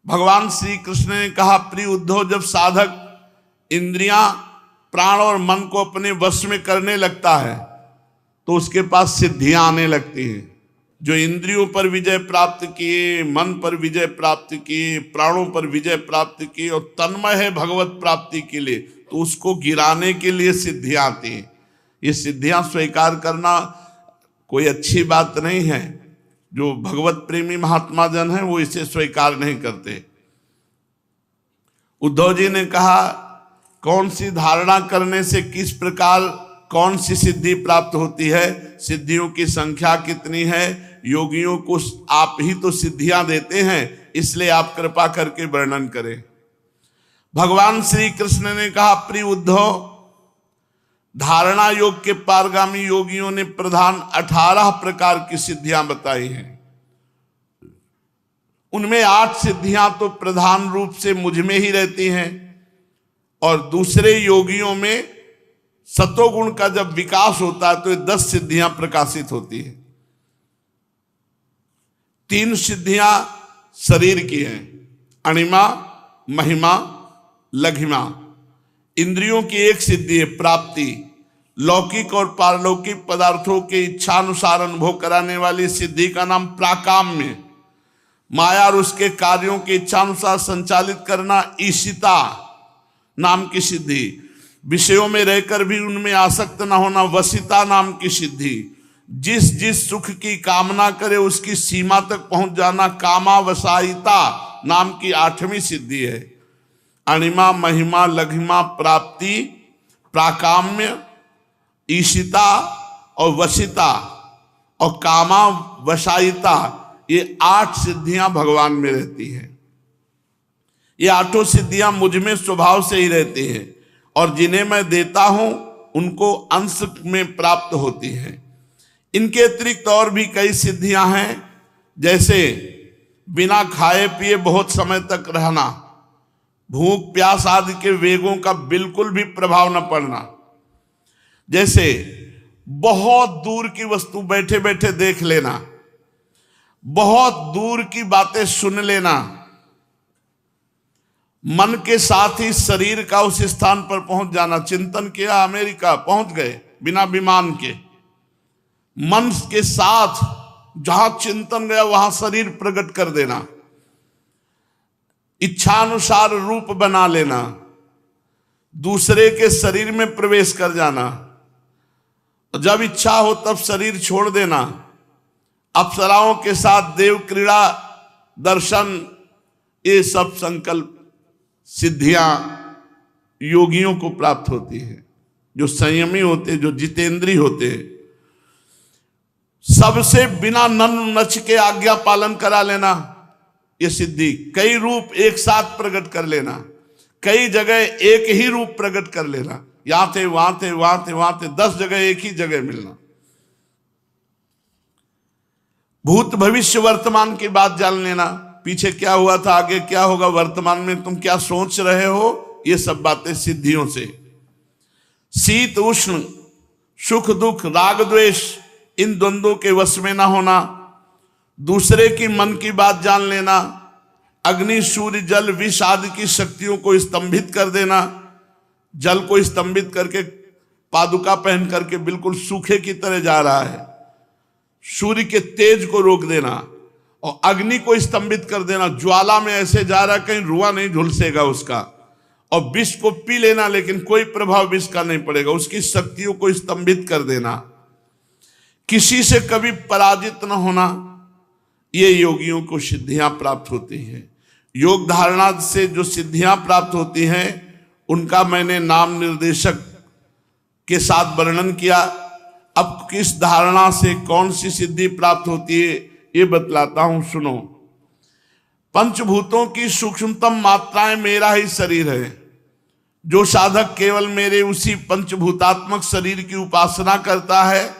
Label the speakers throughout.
Speaker 1: भगवान श्री कृष्ण ने कहा, प्रिय उद्धव, जब साधक इंद्रियां, प्राण और मन को अपने वश में करने लगता है तो उसके पास सिद्धियां आने लगती हैं। जो इंद्रियों पर विजय प्राप्त किए, मन पर विजय प्राप्त किए, प्राणों पर विजय प्राप्त किए और तन्मय है भगवत प्राप्ति के लिए, तो उसको गिराने के लिए सिद्धियां आती हैं। ये सिद्धियां स्वीकार करना कोई अच्छी बात नहीं है। जो भगवत प्रेमी महात्मा जन हैं वो इसे स्वीकार नहीं करते। उद्धव जी ने कहा, कौन सी धारणा करने से किस प्रकार कौन सी सिद्धि प्राप्त होती है, सिद्धियों की संख्या कितनी है, योगियों को आप ही तो सिद्धियां देते हैं, इसलिए आप कृपा करके वर्णन करें। भगवान श्री कृष्ण ने कहा, प्रिय उद्धव, धारणा योग के पारगामी योगियों ने प्रधान 18 प्रकार की सिद्धियां बताई हैं। उनमें 8 सिद्धियां तो प्रधान रूप से मुझ में ही रहती हैं और दूसरे योगियों में सतोगुण का जब विकास होता है तो ये 10 सिद्धियां प्रकाशित होती हैं। 3 सिद्धियां शरीर की हैं, अणिमा, महिमा, लघिमा। इंद्रियों की एक सिद्धि है प्राप्ति, लौकिक और पारलौकिक पदार्थों के इच्छानुसार अनुभव कराने वाली सिद्धि का नाम प्राकाम्य। माया और उसके कार्यों के इच्छानुसार संचालित करना ईशिता नाम की सिद्धि। विषयों में रहकर भी उनमें आसक्त न होना वसिता नाम की सिद्धि। जिस जिस सुख की कामना करे उसकी सीमा तक पहुंच जाना कामावसायिता नाम की 8वीं सिद्धि है। अणिमा, महिमा, लघिमा, प्राप्ति, प्राकाम्य, ईशिता और वसिता और कामावसायिता, ये 8 सिद्धियां भगवान में रहती हैं। ये 8 सिद्धियां मुझ में स्वभाव से ही रहती हैं और जिन्हें मैं देता हूं उनको अंश में प्राप्त होती हैं। इनके अतिरिक्त और भी कई सिद्धियां हैं, जैसे बिना खाए पिए बहुत समय तक रहना, भूख प्यास आदि के वेगों का बिल्कुल भी प्रभाव न पड़ना, जैसे बहुत दूर की वस्तु बैठे बैठे देख लेना, बहुत दूर की बातें सुन लेना, मन के साथ ही शरीर का उस स्थान पर पहुंच जाना। चिंतन किया, अमेरिका पहुंच गए बिना विमान के। मन के साथ जहां चिंतन गया वहां शरीर प्रकट कर देना, इच्छानुसार रूप बना लेना, दूसरे के शरीर में प्रवेश कर जाना, जब इच्छा हो तब शरीर छोड़ देना, अप्सराओं के साथ देव क्रीड़ा, दर्शन, ये सब संकल्प सिद्धियां योगियों को प्राप्त होती है। जो संयमी होते, जो जितेंद्री होते, सबसे बिना नन नच के आज्ञा पालन करा लेना, ये सिद्धि। कई रूप एक साथ प्रकट कर लेना, कई जगह एक ही रूप प्रकट कर लेना, यहां थे वहां थे वहां थे वहां थे, 10 जगह एक ही जगह मिलना। भूत भविष्य वर्तमान की बात जान लेना, पीछे क्या हुआ था, आगे क्या होगा, वर्तमान में तुम क्या सोच रहे हो, ये सब बातें सिद्धियों से। शीत उष्ण, सुख दुख, राग द्वेष, इन द्वंद्वों के वश में ना होना, दूसरे की मन की बात जान लेना, अग्नि सूर्य जल विष आदि की शक्तियों को स्तंभित कर देना, जल को स्तंभित करके पादुका पहन करके बिल्कुल सूखे की तरह जा रहा है, सूर्य के तेज को रोक देना और अग्नि को स्तंभित कर देना, ज्वाला में ऐसे जा रहा कहीं रुआ नहीं झुलसेगा उसका, और विष को पी लेना लेकिन कोई प्रभाव विष का नहीं पड़ेगा, उसकी शक्तियों को स्तंभित कर देना, किसी से कभी पराजित न होना, ये योगियों को सिद्धियां प्राप्त होती हैं। योग धारणा से जो सिद्धियां प्राप्त होती हैं उनका मैंने नाम निर्देशक के साथ वर्णन किया। अब किस धारणा से कौन सी सिद्धि प्राप्त होती है ये बतलाता हूं, सुनो। पंचभूतों की सूक्ष्मतम मात्राएं मेरा ही शरीर है। जो साधक केवल मेरे उसी पंचभूतात्मक शरीर की उपासना करता है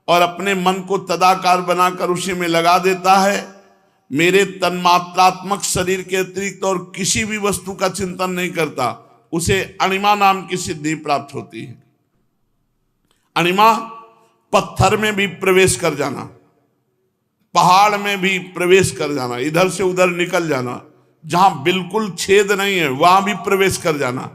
Speaker 1: और अपने मन को तदाकार बनाकर उसी में लगा देता है, मेरे तन्मात्रात्मक शरीर के अतिरिक्त और किसी भी वस्तु का चिंतन नहीं करता, उसे अणिमा नाम की सिद्धि प्राप्त होती है। अणिमा पत्थर में भी प्रवेश कर जाना, पहाड़ में भी प्रवेश कर जाना, इधर से उधर निकल जाना, जहां बिल्कुल छेद नहीं है वहां भी प्रवेश कर जाना,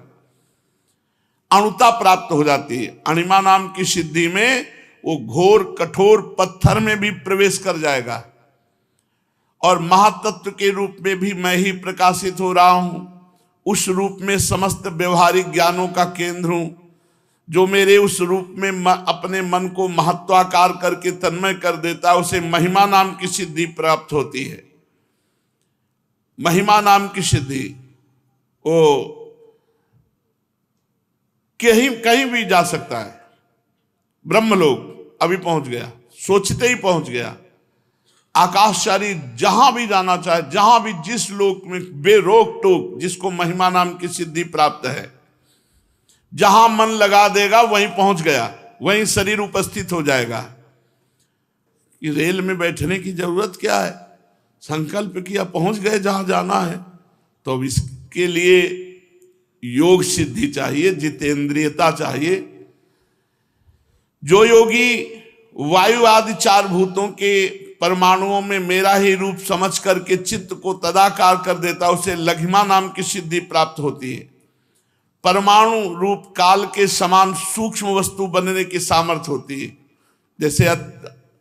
Speaker 1: अणुता प्राप्त हो जाती है। अणिमा नाम की सिद्धि में वो घोर कठोर पत्थर में भी प्रवेश कर जाएगा और महातत्व के रूप में भी मैं ही प्रकाशित हो रहा हूं। उस रूप में समस्त व्यवहारिक ज्ञानों का केंद्र हूं, जो मेरे उस रूप में अपने मन को महत्वाकार करके तन्मय कर देता है, उसे महिमा नाम की सिद्धि प्राप्त होती है। महिमा नाम की सिद्धि वो कहीं भी जा सकता है। ब्रह्मलोक अभी पहुंच गया, सोचते ही पहुंच गया। आकाशचारी जहां भी जाना चाहे, जहां भी जिस लोक में बेरोक टोक, जिसको महिमा नाम की सिद्धि प्राप्त है, जहां मन लगा देगा वहीं पहुंच गया, वहीं शरीर उपस्थित हो जाएगा। कि रेल में बैठने की जरूरत क्या है, संकल्प किया पहुंच गए जहां जाना है। तो अब इसके लिए योग सिद्धि चाहिए, जितेंद्रियता चाहिए। जो योगी वायु आदि चार भूतों के परमाणुओं में मेरा ही रूप समझ करके चित्त को तदाकार कर देता, उसे लघिमा नाम की सिद्धि प्राप्त होती है। परमाणु रूप काल के समान सूक्ष्म वस्तु बनने की सामर्थ्य होती है। जैसे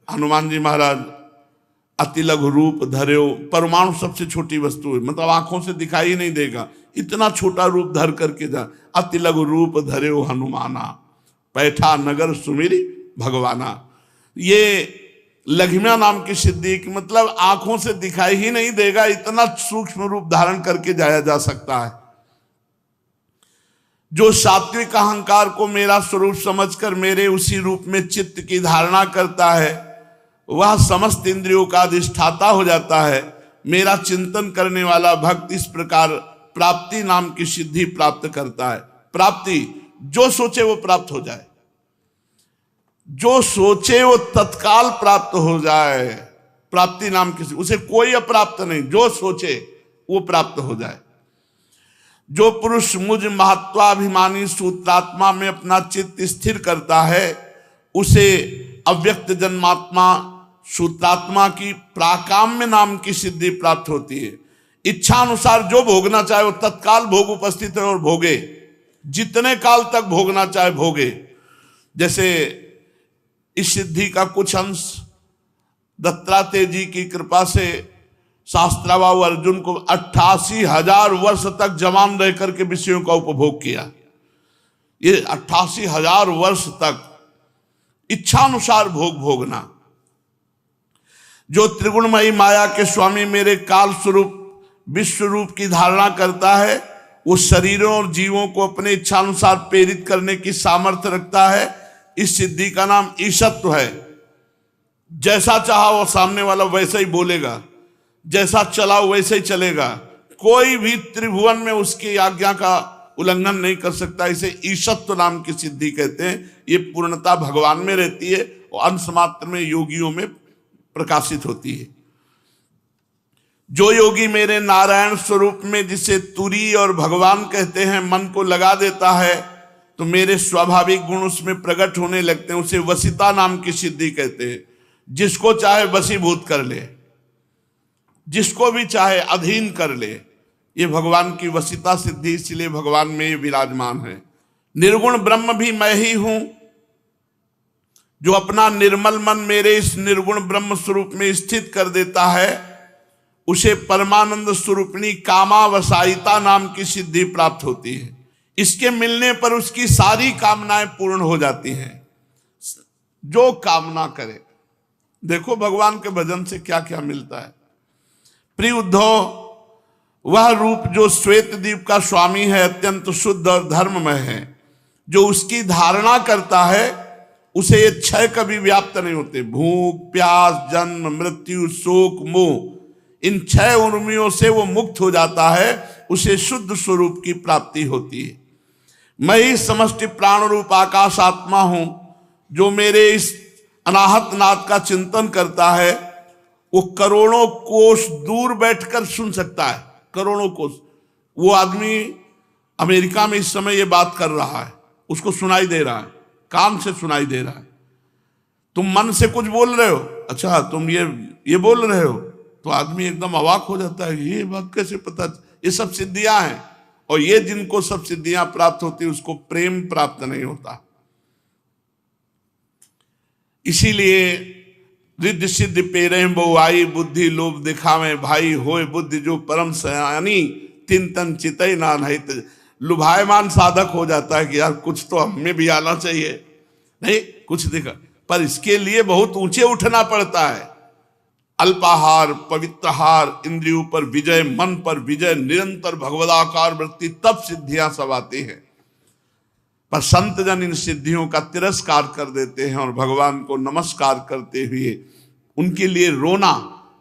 Speaker 1: हनुमान जी महाराज अति लघु रूप धर्यो, परमाणु सबसे छोटी वस्तु है, मतलब आंखों से दिखाई नहीं देगा, इतना छोटा रूप धर करके जा। अति लघु रूप धर्यो हनुमाना, पैठा नगर सुमिरी भगवाना। ये लघिमा नाम की सिद्धि की मतलब आंखों से दिखाई ही नहीं देगा, इतना सूक्ष्म रूप धारण करके जाया जा सकता है। जो सात्विक अहंकार को मेरा स्वरूप समझकर मेरे उसी रूप में चित्त की धारणा करता है, वह समस्त इंद्रियों का अधिष्ठाता हो जाता है। मेरा चिंतन करने वाला भक्त इस प्रकार प्राप्ति नाम की सिद्धि प्राप्त करता है। प्राप्ति, जो सोचे वो प्राप्त हो जाए, जो सोचे वो तत्काल प्राप्त हो जाए। प्राप्ति नाम की, उसे कोई अप्राप्त नहीं, जो सोचे वो प्राप्त हो जाए। जो पुरुष मुझ महत्वाभिमानी सूत्रात्मा में अपना चित्त स्थिर करता है, उसे अव्यक्त जन्मात्मा सूत्रात्मा की प्राकाम्य नाम की सिद्धि प्राप्त होती है। इच्छा अनुसार जो भोगना चाहे वो तत्काल भोग उपस्थित है और भोगे, जितने काल तक भोगना चाहे भोगे। जैसे इस सिद्धि का कुछ अंश दत्तात्रेय जी की कृपा से शास्त्राबाहु अर्जुन को 88,000 वर्ष तक जवान रह करके विषयों का उपभोग किया। ये 88,000 वर्ष तक इच्छानुसार भोग भोगना। जो त्रिगुणमयी माया के स्वामी मेरे काल स्वरूप विश्व रूप की धारणा करता है, वो शरीरों और जीवों को अपने इच्छानुसार प्रेरित करने की सामर्थ्य रखता है। इस सिद्धि का नाम ईशत्व है। जैसा चाहा वो सामने वाला वैसा ही बोलेगा, जैसा चला वैसे ही चलेगा, कोई भी त्रिभुवन में उसकी आज्ञा का उल्लंघन नहीं कर सकता। इसे ईशत्व नाम की सिद्धि कहते हैं। ये पूर्णता भगवान में रहती है और अंश मात्र में योगियों में प्रकाशित होती है। जो योगी मेरे नारायण स्वरूप में, जिसे तुरी और भगवान कहते हैं, मन को लगा देता है तो मेरे स्वाभाविक गुण उसमें प्रकट होने लगते हैं, उसे वसिता नाम की सिद्धि कहते हैं। जिसको चाहे वशीभूत कर ले, जिसको भी चाहे अधीन कर ले, ये भगवान की वसिता सिद्धि, इसलिए भगवान में ये विराजमान है। निर्गुण ब्रह्म भी मैं ही हूं। जो अपना निर्मल मन मेरे इस निर्गुण ब्रह्म स्वरूप में स्थित कर देता है, उसे परमानंद स्वरूपिणी कामावसायिता नाम की सिद्धि प्राप्त होती है। इसके मिलने पर उसकी सारी कामनाएं पूर्ण हो जाती हैं, जो कामना करे। देखो भगवान के भजन से क्या क्या मिलता है। प्रिय उद्धव, वह रूप जो श्वेत द्वीप का स्वामी है, अत्यंत शुद्ध और धर्ममय है। जो उसकी धारणा करता है, उसे ये क्षय कभी व्याप्त नहीं होते। भूख, प्यास, जन्म, मृत्यु, शोक, मोह, इन छह उर्मियों से वो मुक्त हो जाता है। उसे शुद्ध स्वरूप की प्राप्ति होती है। मैं ही समष्टि प्राण रूप आकाश आत्मा हूं। जो मेरे इस अनाहत नाद का चिंतन करता है, वो करोड़ों कोस दूर बैठकर सुन सकता है। करोड़ों कोस। वो आदमी अमेरिका में इस समय ये बात कर रहा है, उसको सुनाई दे रहा है, कान से सुनाई दे रहा है। तुम मन से कुछ बोल रहे हो, अच्छा तुम ये बोल रहे हो, तो आदमी एकदम अवाक हो जाता है, ये बात कैसे पता। ये सब सिद्धियां हैं, और ये जिनको सब सिद्धियां प्राप्त होती उसको प्रेम प्राप्त नहीं होता। इसीलिए रिद्धि सिद्धि पेरे बहुआई, बुद्धि लोभ दिखावे भाई, होए बुद्धि जो परम सयानी, तिन तन चितई ना नहीं। लुभायमान साधक हो जाता है कि यार कुछ तो हमें भी आना चाहिए, नहीं कुछ दिखा, पर इसके लिए बहुत ऊंचे उठना पड़ता है। अल्पाहार, पवित्रहार, इंद्रियों पर विजय, मन पर विजय, निरंतर भगवदाकार वृत्ति, तब सिद्धियां सब आती हैं। पर संत जन इन सिद्धियों का तिरस्कार कर देते हैं और भगवान को नमस्कार करते हुए उनके लिए रोना,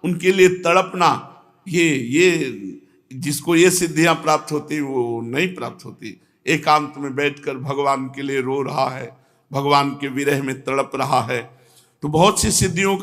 Speaker 1: उनके लिए तड़पना, ये जिसको ये सिद्धियां प्राप्त होती वो नहीं प्राप्त होती। एकांत में बैठकर भगवान के लिए रो रहा है, भगवान के विरह में तड़प रहा है। तो बहुत सी सिद्धियों का